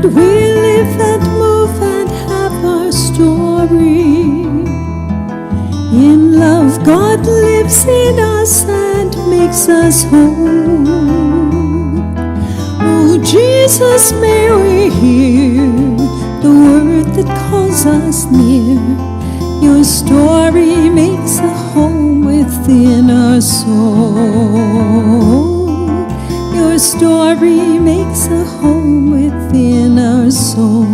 we live and move and have our story. In love, God lives in us and makes us whole. Oh, Jesus, may we hear the word that calls us near. Your story makes a home within our soul. Your story makes a home within our soul.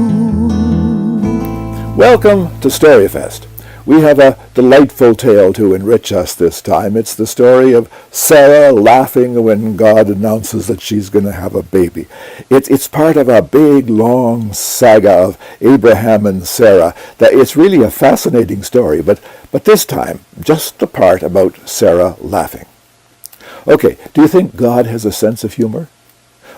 Welcome to StoryFest. We have a delightful tale to enrich us this time. It's the story of Sarah laughing when God announces that she's going to have a baby. It's part of a big, long saga of Abraham and Sarah. It's really a fascinating story, but this time, just the part about Sarah laughing. Okay, do you think God has a sense of humor?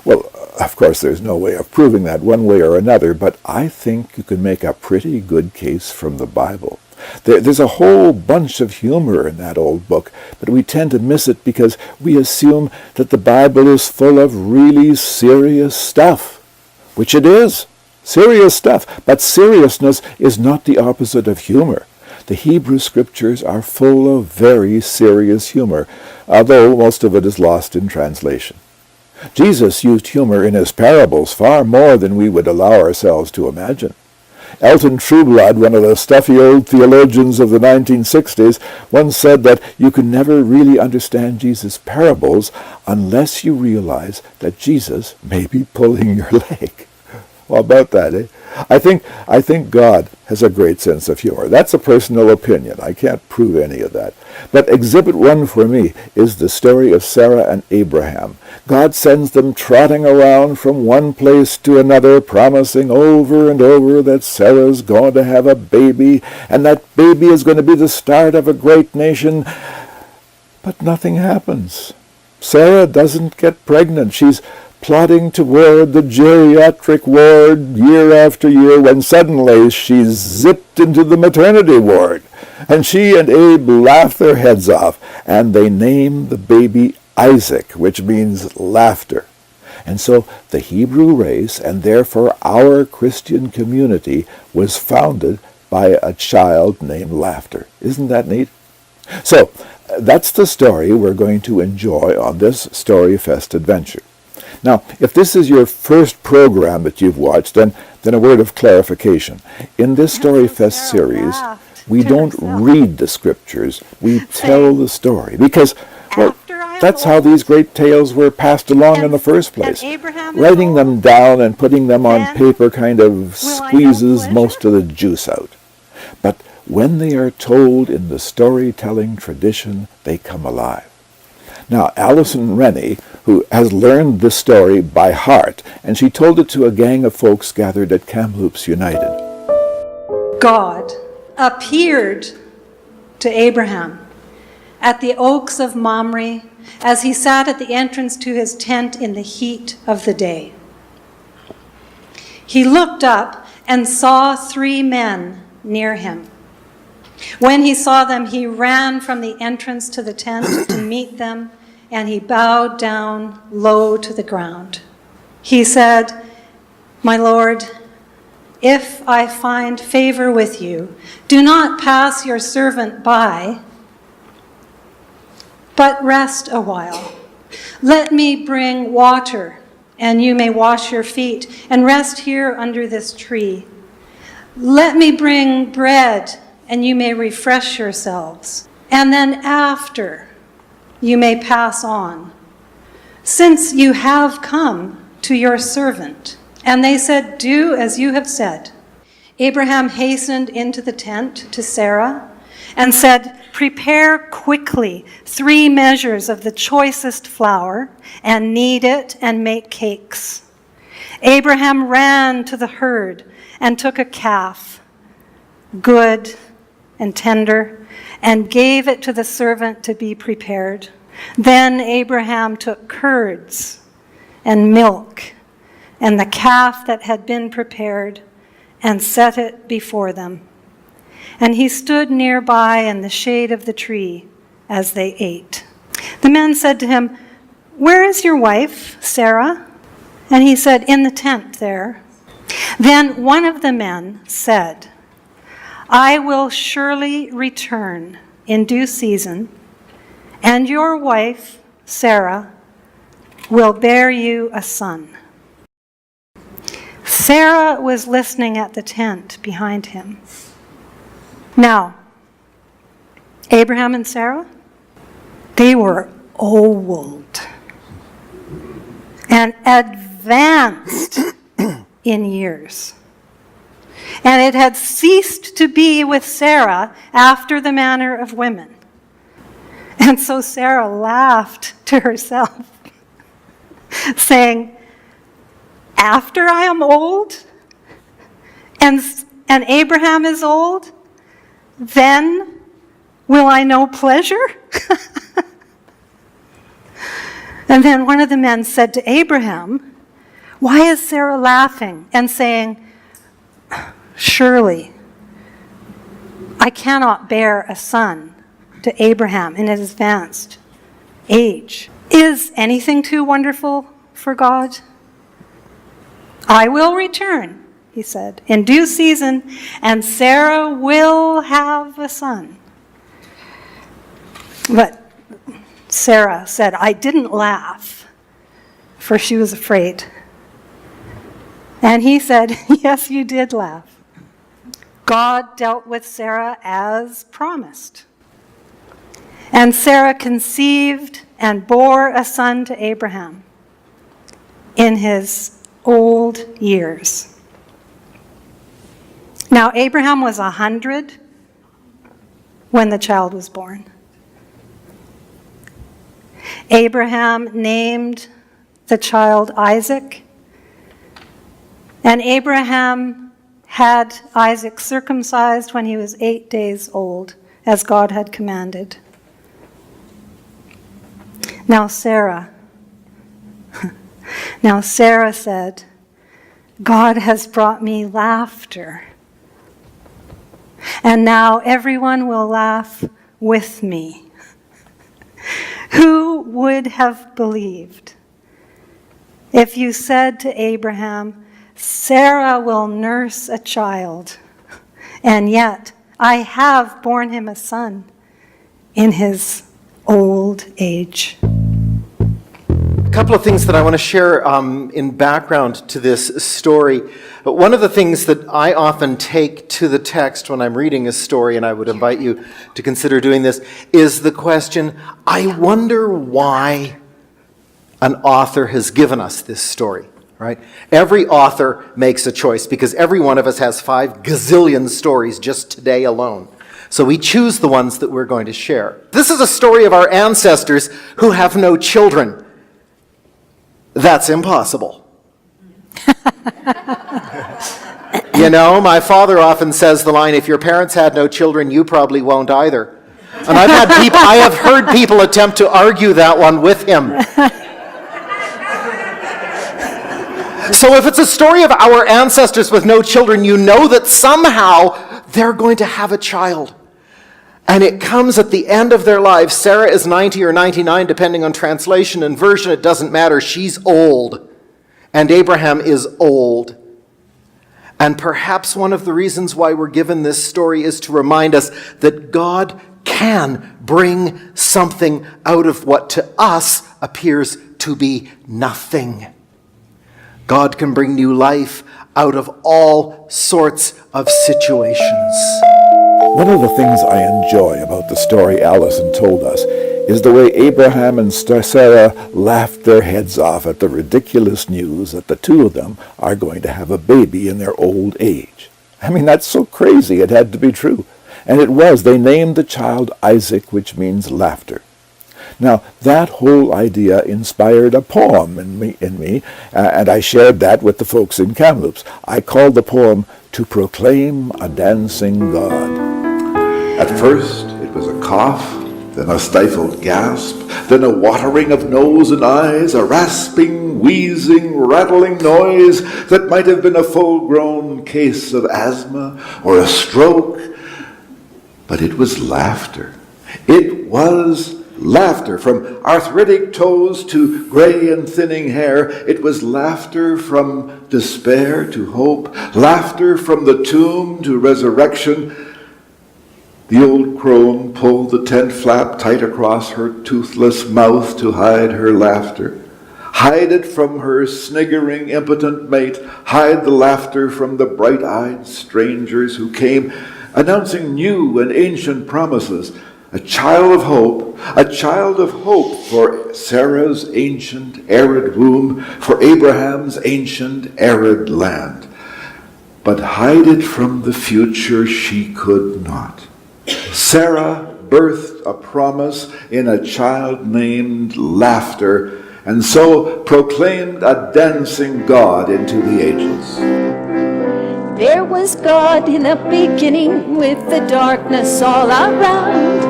Well, of course, there's no way of proving that one way or another, but I think you can make a pretty good case from the Bible. There's a whole bunch of humor in that old book, but we tend to miss it because we assume that the Bible is full of really serious stuff, which it is. Serious stuff. But seriousness is not the opposite of humor. The Hebrew Scriptures are full of very serious humor, although most of it is lost in translation. Jesus used humor in his parables far more than we would allow ourselves to imagine. Elton Trueblood, one of the stuffy old theologians of the 1960s, once said that you can never really understand Jesus' parables unless you realize that Jesus may be pulling your leg. Well, about that, eh? I think God has a great sense of humor. That's a personal opinion. I can't prove any of that. But Exhibit 1 for me is the story of Sarah and Abraham. God sends them trotting around from one place to another, promising over and over that Sarah's going to have a baby, and that baby is going to be the start of a great nation. But nothing happens. Sarah doesn't get pregnant. She's plodding toward the geriatric ward year after year when suddenly she's zipped into the maternity ward. And she and Abe laugh their heads off, and they name the baby Isaac, which means laughter. And so the Hebrew race, and therefore our Christian community, was founded by a child named Laughter. Isn't that neat? So that's the story we're going to enjoy on this StoryFest adventure. Now, if this is your first program that you've watched, then a word of clarification. In this StoryFest series, we don't read the scriptures, we tell the story. Because, well, that's how these great tales were passed along in the first place. Writing them down and putting them on paper kind of squeezes most of the juice out. But when they are told in the storytelling tradition, they come alive. Now, Alison Rennie, who has learned this story by heart, and she told it to a gang of folks gathered at Kamloops United. God appeared to Abraham at the oaks of Mamre as he sat at the entrance to his tent in the heat of the day. He looked up and saw 3 men near him. When he saw them, he ran from the entrance to the tent to meet them, and he bowed down low to the ground. He said, "My Lord, if I find favor with you, do not pass your servant by, but rest a while. Let me bring water, and you may wash your feet, and rest here under this tree. Let me bring bread, and you may refresh yourselves, and then after you may pass on, since you have come to your servant." And they said, "Do as you have said." Abraham hastened into the tent to Sarah and said, "Prepare quickly 3 measures of the choicest flour, and knead it and make cakes." Abraham ran to the herd and took a calf, good and tender, and gave it to the servant to be prepared. Then Abraham took curds and milk and the calf that had been prepared and set it before them. And he stood nearby in the shade of the tree as they ate. The men said to him, "Where is your wife, Sarah?" And he said, "In the tent there." Then one of the men said, I will surely return in due season, and your wife, Sarah, will bear you a son. Sarah was listening at the tent behind him. Now, Abraham and Sarah, they were old and advanced in years. And it had ceased to be with Sarah after the manner of women. And so Sarah laughed to herself, saying, after I am old, and Abraham is old, then will I know pleasure? And then one of the men said to Abraham, why is Sarah laughing and saying, surely I cannot bear a son to Abraham in his advanced age? Is anything too wonderful for God? I will return, he said, in due season, and Sarah will have a son. But Sarah said, I didn't laugh, for she was afraid. And he said, yes, you did laugh. God dealt with Sarah as promised. And Sarah conceived and bore a son to Abraham in his old years. Now, Abraham was 100 when the child was born. Abraham named the child Isaac, and Abraham had Isaac circumcised when he was 8 days old, as God had commanded. Now Sarah said, God has brought me laughter, and now everyone will laugh with me. Who would have believed if you said to Abraham, Sarah will nurse a child, and yet I have borne him a son in his old age? A couple of things that I want to share in background to this story. One of the things that I often take to the text when I'm reading a story, and I would invite you to consider doing this, is the question, I wonder why an author has given us this story, right? Every author makes a choice because every one of us has 5 gazillion stories just today alone. So we choose the ones that we're going to share. This is a story of our ancestors who have no children. That's impossible. You know, my father often says the line, if your parents had no children, you probably won't either. And I have heard people attempt to argue that one with him. So if it's a story of our ancestors with no children, you know that somehow they're going to have a child. And it comes at the end of their lives. Sarah is 90 or 99, depending on translation and version. It doesn't matter. She's old. And Abraham is old. And perhaps one of the reasons why we're given this story is to remind us that God can bring something out of what to us appears to be nothing. God can bring new life out of all sorts of situations. One of the things I enjoy about the story Allison told us is the way Abraham and Sarah laughed their heads off at the ridiculous news that the two of them are going to have a baby in their old age. I mean, that's so crazy it had to be true. And it was. They named the child Isaac, which means laughter. Now, that whole idea inspired a poem in me, and I shared that with the folks in Kamloops. I called the poem, To Proclaim a Dancing God. At first, it was a cough, then a stifled gasp, then a watering of nose and eyes, a rasping, wheezing, rattling noise that might have been a full-grown case of asthma or a stroke. But it was laughter. It was Laughter from arthritic toes to gray and thinning hair. It was laughter from despair to hope, laughter from the tomb to resurrection. The old crone pulled the tent flap tight across her toothless mouth to hide her laughter. Hide it from her sniggering, impotent mate. Hide the laughter from the bright-eyed strangers who came, announcing new and ancient promises. A child of hope for Sarah's ancient arid womb, for Abraham's ancient arid land. But hide it from the future she could not. Sarah birthed a promise in a child named Laughter, and so proclaimed a dancing God into the ages. There was God in the beginning with the darkness all around.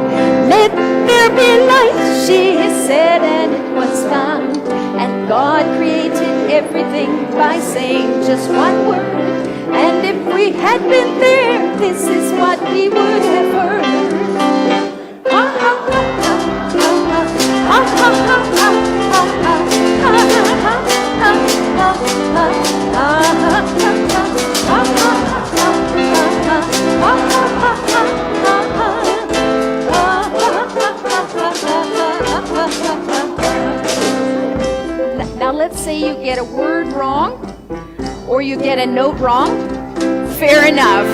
Let there be light, she said, and it was found. And God created everything by saying just one word. And if we had been there, this is what we would have heard. Ah, ah, ah, ah, ah, ah, ah, ah. Now let's say you get a word wrong or you get a note wrong. Fair enough.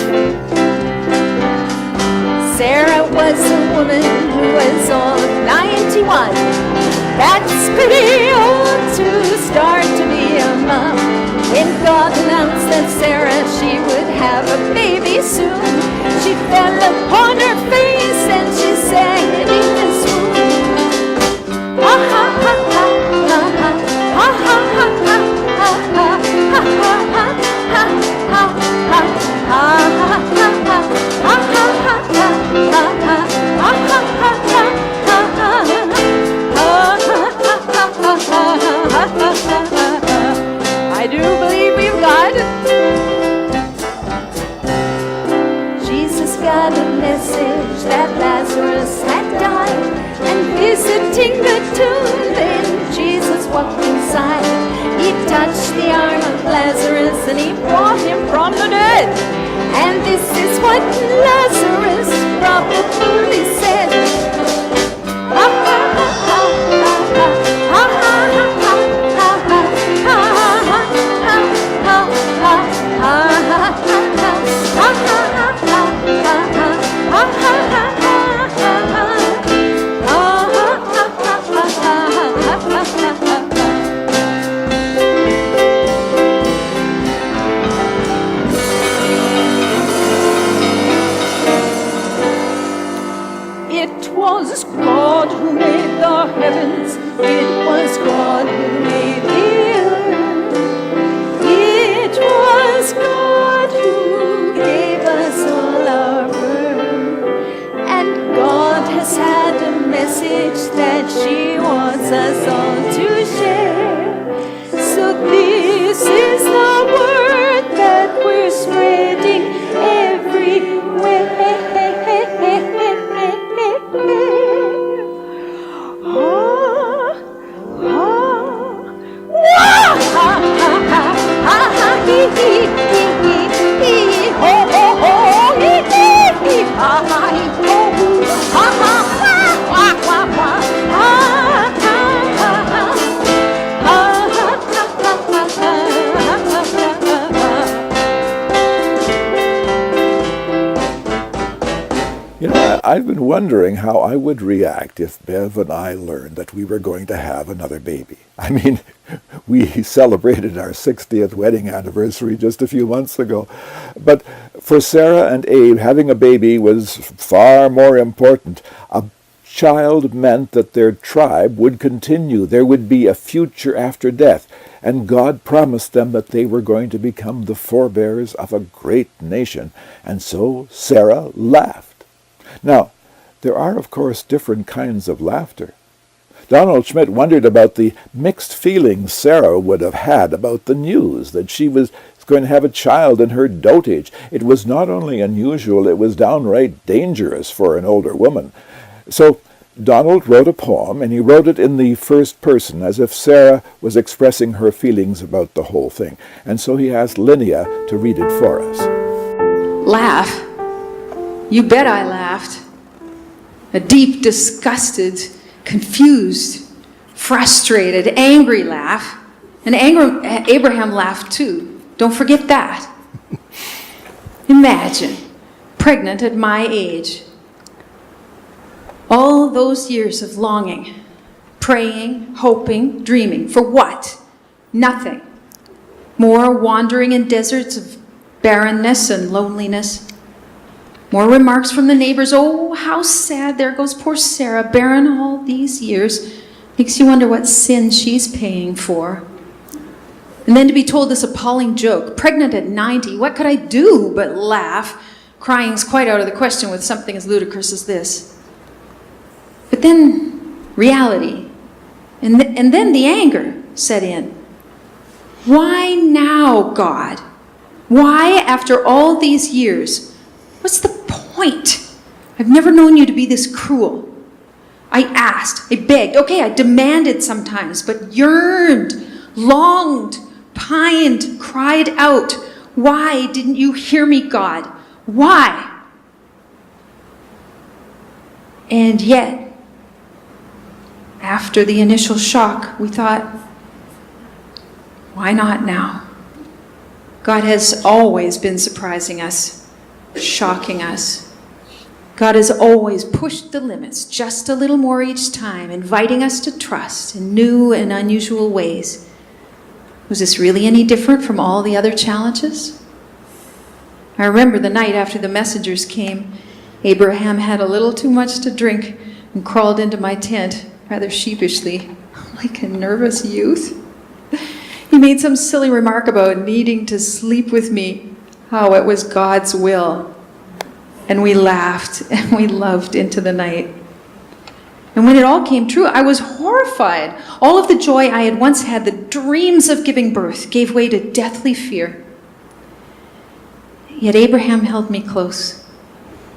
Sarah was a woman who was all of 91. That's pretty old to start to be a mom. When God announced that Sarah, she would have a baby soon, she fell upon her face and she sang it in the swoon. Ha ha ha ha ha ha ha ha ha ha ha ha ha I do believe we've got Jesus got a message that Lazarus had died, and visiting the tomb, then Jesus walked inside. He touched the arm of Lazarus and he brought him from the dead. And this is what Lazarus probably said. It was God who made the heavens. It was God who made the earth. It was God who gave us all our birth. And God has had a message that she wants us all to share. So this is the word that we're spreading everywhere. You know, I've been wondering how I would react if Bev and I learned that we were going to have another baby. I mean, we celebrated our 60th wedding anniversary just a few months ago. But for Sarah and Abe, having a baby was far more important. A child meant that their tribe would continue. There would be a future after death. And God promised them that they were going to become the forebears of a great nation. And so Sarah laughed. Now, there are, of course, different kinds of laughter. Donald Schmidt wondered about the mixed feelings Sarah would have had about the news that she was going to have a child in her dotage. It was not only unusual, it was downright dangerous for an older woman. So Donald wrote a poem, and he wrote it in the first person, as if Sarah was expressing her feelings about the whole thing. And so he asked Linnea to read it for us. Laugh? You bet I laughed. A deep, disgusted, confused, frustrated, angry laugh. And Abraham laughed too. Don't forget that. Imagine, pregnant at my age. All those years of longing, praying, hoping, dreaming. For what? Nothing. More wandering in deserts of barrenness and loneliness. More remarks from the neighbors. Oh, how sad. There goes poor Sarah, barren all these years. Makes you wonder what sin she's paying for. And then to be told this appalling joke. Pregnant at 90, what could I do but laugh? Crying's quite out of the question with something as ludicrous as this. But then reality, and then the anger set in. Why now, God? Why, after all these years? What's the point? I've never known you to be this cruel. I asked, I begged, okay, I demanded sometimes, but yearned, longed, pined, cried out. Why didn't you hear me, God? Why? And yet, after the initial shock, we thought, why not now? God has always been surprising us, shocking us. God has always pushed the limits just a little more each time, inviting us to trust in new and unusual ways. Was this really any different from all the other challenges? I remember the night after the messengers came, Abraham had a little too much to drink and crawled into my tent, rather sheepishly, like a nervous youth. He made some silly remark about needing to sleep with me, how it was God's will. And we laughed and we loved into the night. And when it all came true, I was horrified. All of the joy I had once had, the dreams of giving birth, gave way to deathly fear. Yet Abraham held me close.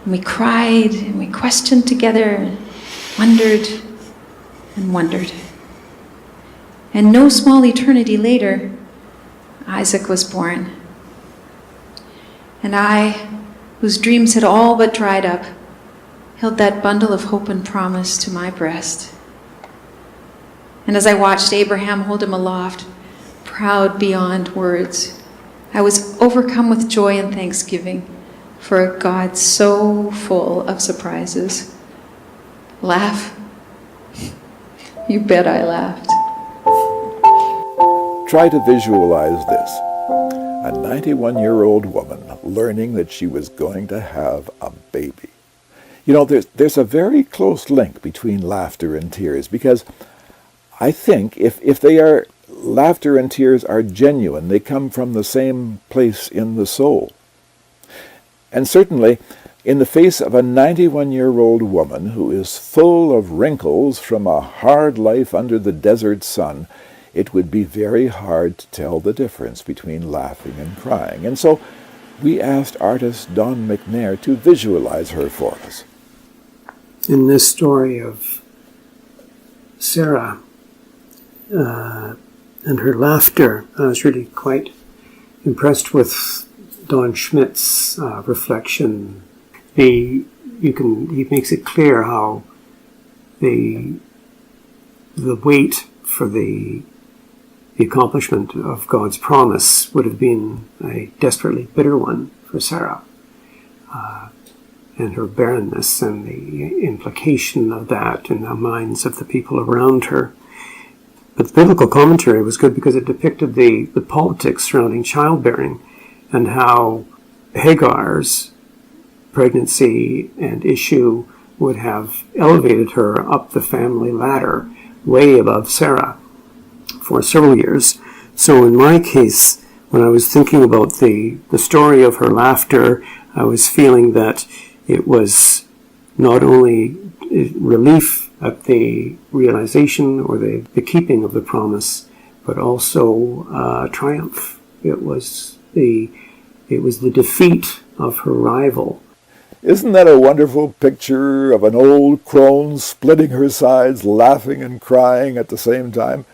And we cried and we questioned together, and wondered and wondered. And no small eternity later, Isaac was born. And I, whose dreams had all but dried up, held that bundle of hope and promise to my breast. And as I watched Abraham hold him aloft, proud beyond words, I was overcome with joy and thanksgiving for a God so full of surprises. Laugh? You bet I laughed. Try to visualize this. A 91-year-old woman learning that she was going to have a baby. You know, there's a very close link between laughter and tears, because I think if they are, laughter and tears are genuine, they come from the same place in the soul. And certainly, in the face of a 91-year-old woman who is full of wrinkles from a hard life under the desert sun, it would be very hard to tell the difference between laughing and crying. And so we asked artist Don McNair to visualize her for us. In this story of Sarah and her laughter, I was really quite impressed with Don Schmidt's reflection. He makes it clear how the wait for the accomplishment of God's promise would have been a desperately bitter one for Sarah, and her barrenness and the implication of that in the minds of the people around her. But the biblical commentary was good because it depicted the politics surrounding childbearing and how Hagar's pregnancy and issue would have elevated her up the family ladder way above Sarah for several years. So in my case, when I was thinking about the story of her laughter, I was feeling that it was not only relief at the realization or the keeping of the promise, but also triumph. It was the defeat of her rival. Isn't that a wonderful picture of an old crone splitting her sides, laughing and crying at the same time?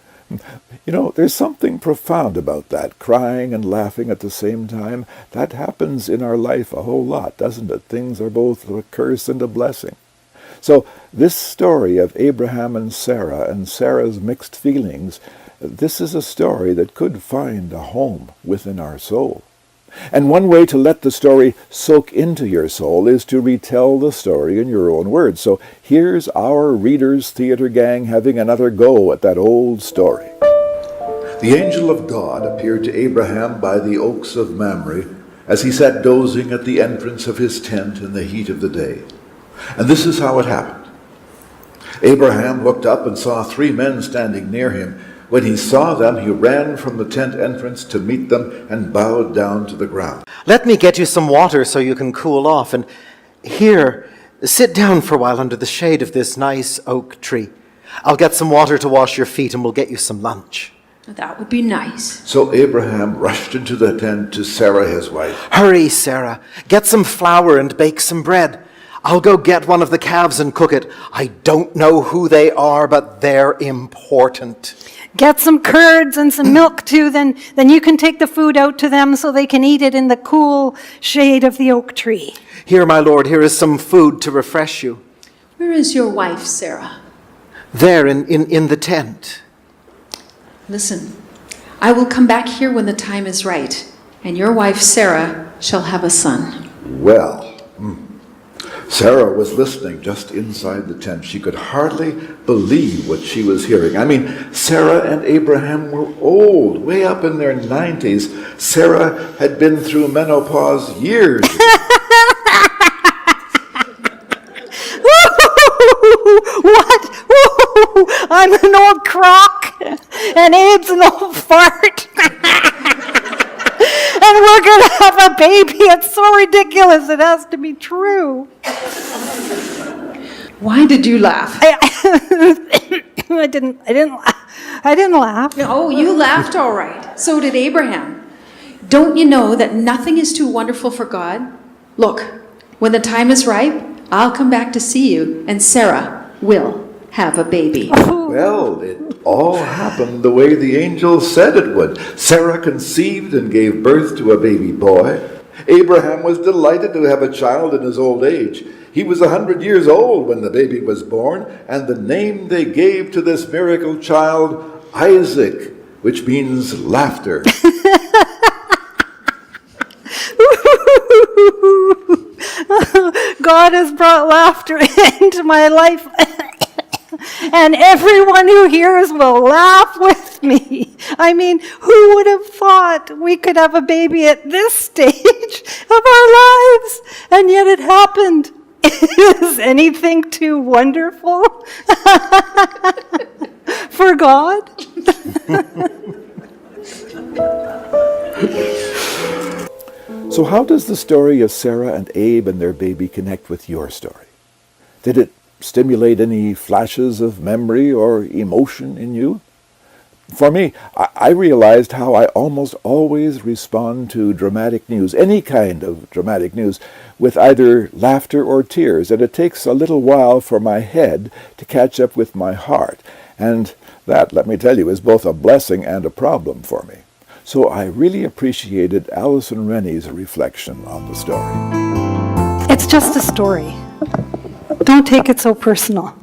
You know, there's something profound about that, crying and laughing at the same time. That happens in our life a whole lot, doesn't it? Things are both a curse and a blessing. So this story of Abraham and Sarah's mixed feelings, this is a story that could find a home within our soul. And one way to let the story soak into your soul is to retell the story in your own words. So here's our Reader's Theatre gang having another go at that old story. The angel of God appeared to Abraham by the oaks of Mamre as he sat dozing at the entrance of his tent in the heat of the day. And this is how it happened. Abraham looked up and saw 3 men standing near him. When he saw them, he ran from the tent entrance to meet them and bowed down to the ground. Let me get you some water so you can cool off. And here, sit down for a while under the shade of this nice oak tree. I'll get some water to wash your feet and we'll get you some lunch. That would be nice. So Abraham rushed into the tent to Sarah his wife. Hurry, Sarah. Get some flour and bake some bread. I'll go get one of the calves and cook it. I don't know who they are, but they're important. Get some curds and some milk too, then you can take the food out to them so they can eat it in the cool shade of the oak tree. Here, my lord, here is some food to refresh you. Where is your wife, Sarah? There, in the tent. Listen, I will come back here when the time is right, and your wife, Sarah, shall have a son. Well, Sarah was listening just inside the tent. She could hardly believe what she was hearing. I mean, Sarah and Abraham were old, way up in their 90s. Sarah had been through menopause years ago. What? I'm an old crock, and Abe's an old fart. And we're going to have a baby. It's so ridiculous. It has to be true. Why did you laugh? I didn't laugh. Oh, you laughed all right. So did Abraham. Don't you know that nothing is too wonderful for God? Look, when the time is ripe, I'll come back to see you, and Sarah will have a baby. Well, it all happened the way the angel said it would. Sarah conceived and gave birth to a baby boy. Abraham was delighted to have a child in his old age. He was 100 years old when the baby was born, and the name they gave to this miracle child, Isaac, which means laughter. God has brought laughter into my life. And everyone who hears will laugh with me. I mean, who would have thought we could have a baby at this stage of our lives? And yet it happened. Is anything too wonderful for God? So how does the story of Sarah and Abe and their baby connect with your story? Did it stimulate any flashes of memory or emotion in you? For me, I realized how I almost always respond to dramatic news, any kind of dramatic news, with either laughter or tears, and it takes a little while for my head to catch up with my heart. And that, let me tell you, is both a blessing and a problem for me. So I really appreciated Alison Rennie's reflection on the story. It's just a story. Don't take it so personal.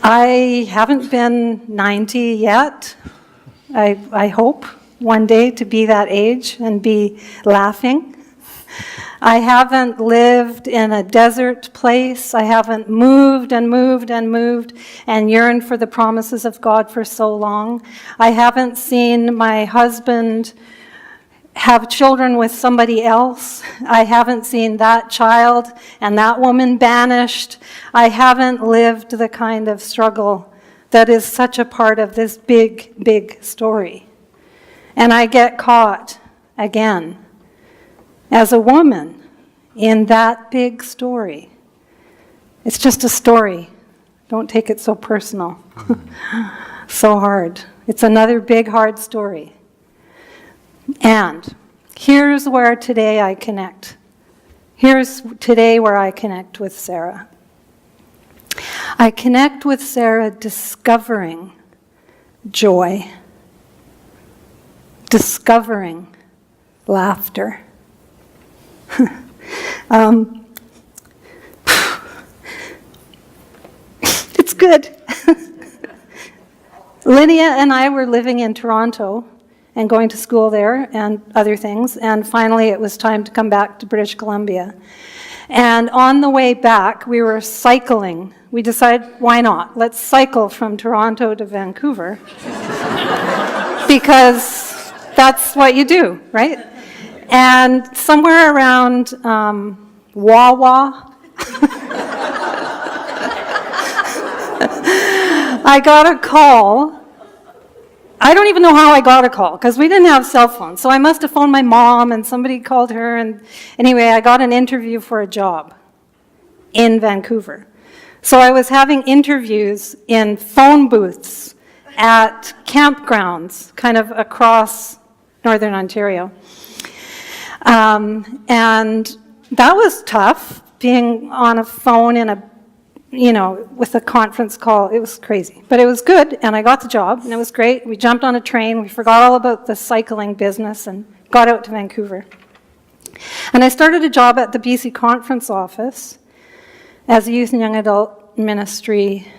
I haven't been 90 yet. I hope one day to be that age and be laughing. I haven't lived in a desert place. I haven't moved and moved and moved and yearned for the promises of God for so long. I haven't seen my husband have children with somebody else. I haven't seen that child and that woman banished. I haven't lived the kind of struggle that is such a part of this big, big story. And I get caught again as a woman in that big story. It's just a story. Don't take it so personal. So hard. It's another big, hard story. And Here's where today I connect. Here's today where I connect with Sarah. I connect with Sarah discovering joy, discovering laughter. It's good. Lydia and I were living in Toronto and going to school there and other things, and finally it was time to come back to British Columbia. And on the way back, we were cycling. We decided, why not? Let's cycle from Toronto to Vancouver. Because that's what you do, right? And somewhere around Wawa, I got a call. I don't even know how I got a call, because we didn't have cell phones. So I must have phoned my mom, and somebody called her. And anyway, I got an interview for a job in Vancouver. So I was having interviews in phone booths at campgrounds, kind of across Northern Ontario. And that was tough, being on a phone in a with a conference call. It was crazy. But it was good, and I got the job, and it was great. We jumped on a train. We forgot all about the cycling business and got out to Vancouver. And I started a job at the BC Conference Office as a youth and young adult ministry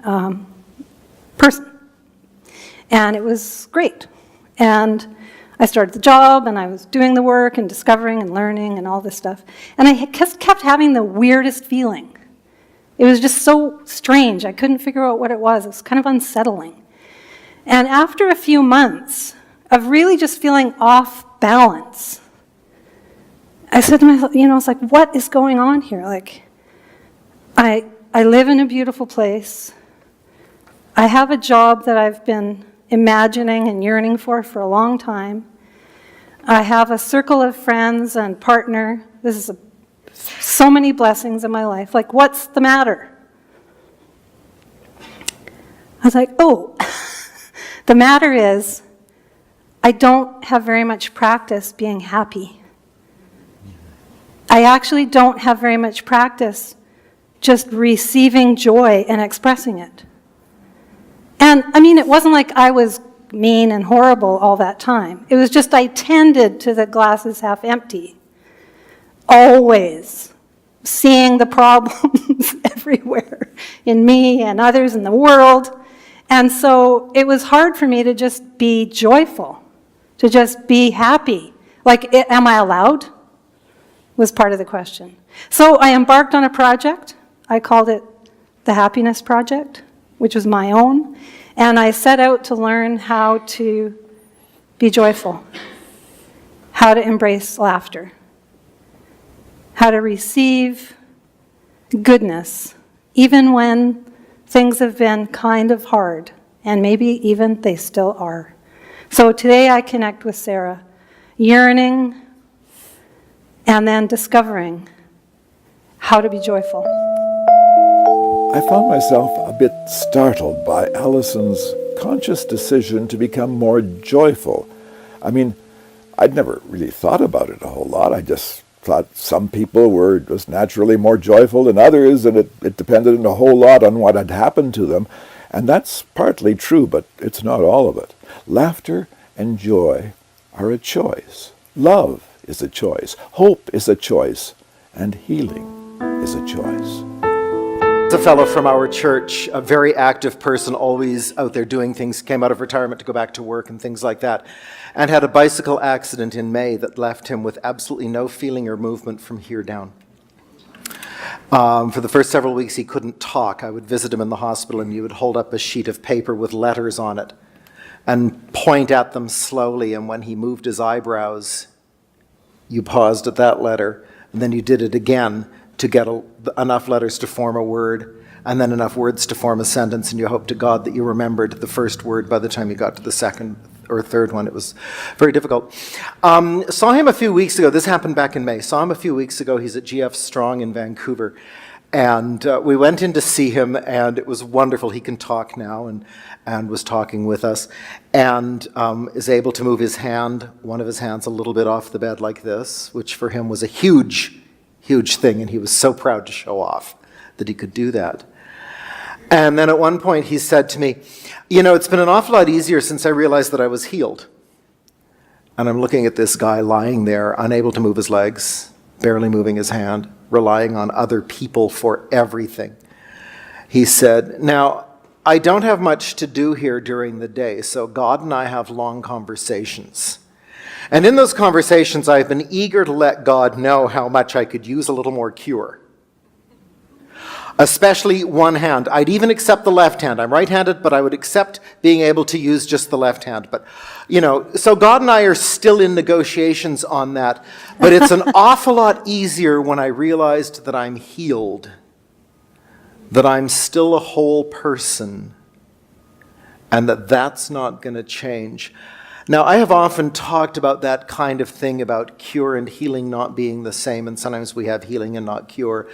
person. And it was great. And I started the job, and I was doing the work and discovering and learning and all this stuff. And I just kept having the weirdest feeling. It was just so strange. I couldn't figure out what it was. It was kind of unsettling. And after a few months of really just feeling off balance, I said to myself, it's like, what is going on here? Like, I live in a beautiful place. I have a job that I've been imagining and yearning for a long time. I have a circle of friends and partner. This is so many blessings in my life. Like, what's the matter? I was like, oh, the matter is I don't have very much practice being happy. I actually don't have very much practice just receiving joy and expressing it. And I mean, it wasn't like I was mean and horrible all that time. It was just I tended to the glasses half empty. Always seeing the problems everywhere in me and others in the world. And so it was hard for me to just be joyful, to just be happy. Like, am I allowed? Was part of the question. So I embarked on a project. I called it the Happiness Project, which was my own. And I set out to learn how to be joyful, how to embrace laughter, how to receive goodness, even when things have been kind of hard, and maybe even they still are. So today I connect with Sarah, yearning and then discovering how to be joyful. I found myself a bit startled by Alison's conscious decision to become more joyful. I mean, I'd never really thought about it a whole lot. I just thought some people were just naturally more joyful than others, and it depended a whole lot on what had happened to them. And that's partly true, but it's not all of it. Laughter and joy are a choice. Love is a choice. Hope is a choice. And healing is a choice. A fellow from our church, a very active person, always out there doing things, came out of retirement to go back to work and things like that, and had a bicycle accident in May that left him with absolutely no feeling or movement from here down. For the first several weeks he couldn't talk. I would visit him in the hospital, and you would hold up a sheet of paper with letters on it and point at them slowly, and when he moved his eyebrows, you paused at that letter, and then you did it again to get enough letters to form a word, and then enough words to form a sentence, and you hope to God that you remembered the first word by the time you got to the second or third one. It was very difficult. Saw him a few weeks ago. This happened back in May. Saw him a few weeks ago. He's at GF Strong in Vancouver. And we went in to see him, and it was wonderful. He can talk now, and was talking with us, and is able to move his hand, one of his hands, a little bit off the bed like this, which for him was a huge, huge thing, and he was so proud to show off that he could do that. And then at one point he said to me, you know, it's been an awful lot easier since I realized that I was healed. And I'm looking at this guy lying there, unable to move his legs, barely moving his hand, relying on other people for everything. He said, now, I don't have much to do here during the day, so God and I have long conversations. And in those conversations, I've been eager to let God know how much I could use a little more cure. Especially one hand. I'd even accept the left hand. I'm right-handed, but I would accept being able to use just the left hand. But, you know, so God and I are still in negotiations on that. But it's an awful lot easier when I realized that I'm healed, that I'm still a whole person, and that that's not going to change. Now, I have often talked about that kind of thing about cure and healing not being the same, and sometimes we have healing and not cure.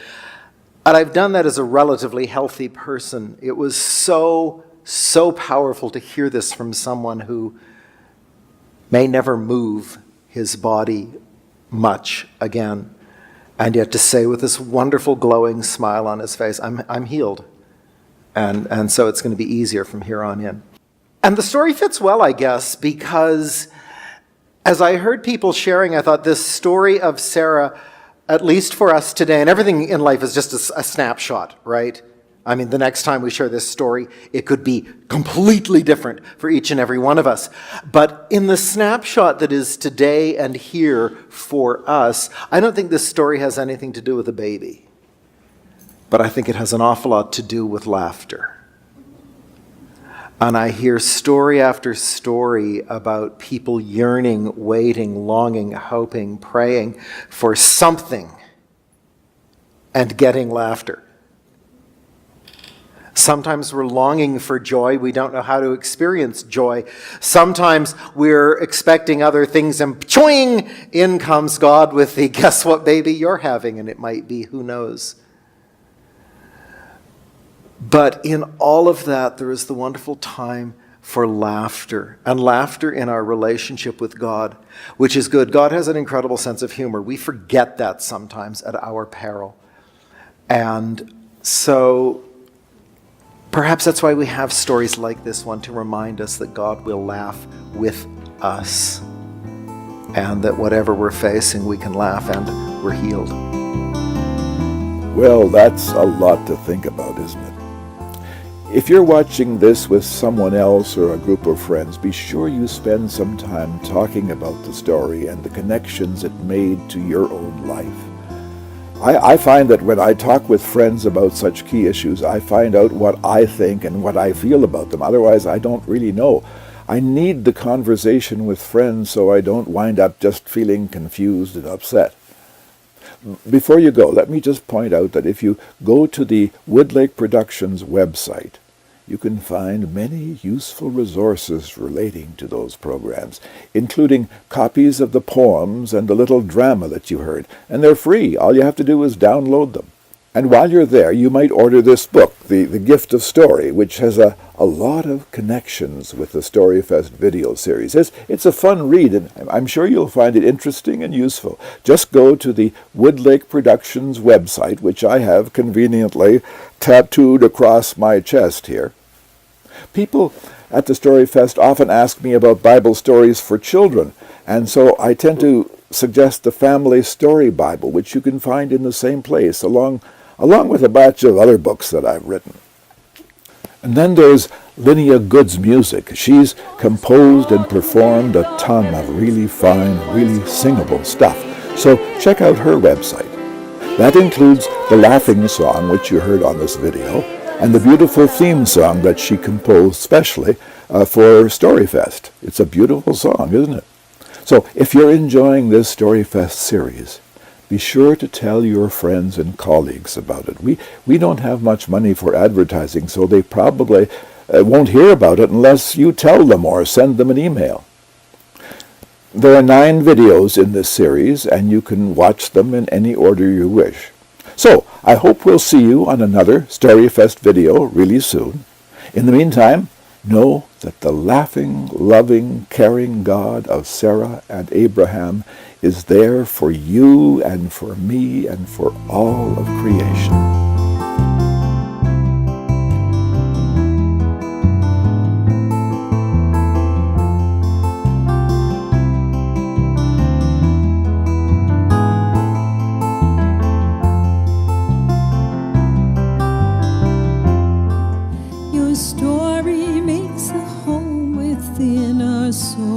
And I've done that as a relatively healthy person. It was so powerful to hear this from someone who may never move his body much again, and yet to say with this wonderful glowing smile on his face, I'm healed. And so it's going to be easier from here on in. And the story fits well, I guess, because as I heard people sharing, I thought this story of Sarah, at least for us today, and everything in life is just a snapshot, right? I mean, the next time we share this story, it could be completely different for each and every one of us. But in the snapshot that is today and here for us, I don't think this story has anything to do with a baby. But I think it has an awful lot to do with laughter. And I hear story after story about people yearning, waiting, longing, hoping, praying for something and getting laughter. Sometimes we're longing for joy. We don't know how to experience joy. Sometimes we're expecting other things, and choing, in comes God with the, guess what baby you're having? And it might be, who knows? But in all of that, there is the wonderful time for laughter, and laughter in our relationship with God, which is good. God has an incredible sense of humor. We forget that sometimes at our peril. And so perhaps that's why we have stories like this one, to remind us that God will laugh with us, and that whatever we're facing, we can laugh and we're healed. Well, that's a lot to think about, isn't it? If you're watching this with someone else or a group of friends, be sure you spend some time talking about the story and the connections it made to your own life. I find that when I talk with friends about such key issues, I find out what I think and what I feel about them. Otherwise, I don't really know. I need the conversation with friends so I don't wind up just feeling confused and upset. Before you go, let me just point out that if you go to the Woodlake Productions website, you can find many useful resources relating to those programs, including copies of the poems and the little drama that you heard. And they're free. All you have to do is download them. And while you're there, you might order this book, The Gift of Story, which has a lot of connections with the StoryFest video series. It's a fun read, and I'm sure you'll find it interesting and useful. Just go to the Woodlake Productions website, which I have conveniently tattooed across my chest here. People at the StoryFest often ask me about Bible stories for children, and so I tend to suggest the Family Story Bible, which you can find in the same place, along with a batch of other books that I've written. And then there's Linnea Good's music. She's composed and performed a ton of really fine, really singable stuff. So check out her website. That includes the laughing song, which you heard on this video, and the beautiful theme song that she composed specially for StoryFest. It's a beautiful song, isn't it? So if you're enjoying this StoryFest series, be sure to tell your friends and colleagues about it. We don't have much money for advertising, so they probably won't hear about it unless you tell them or send them an email. There are 9 videos in this series, and you can watch them in any order you wish. So, I hope we'll see you on another StoryFest video really soon. In the meantime, know that the laughing, loving, caring God of Sarah and Abraham is there for you and for me and for all of creation. Your story makes a home within our soul.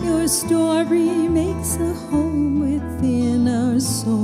Your story makes a home within our soul.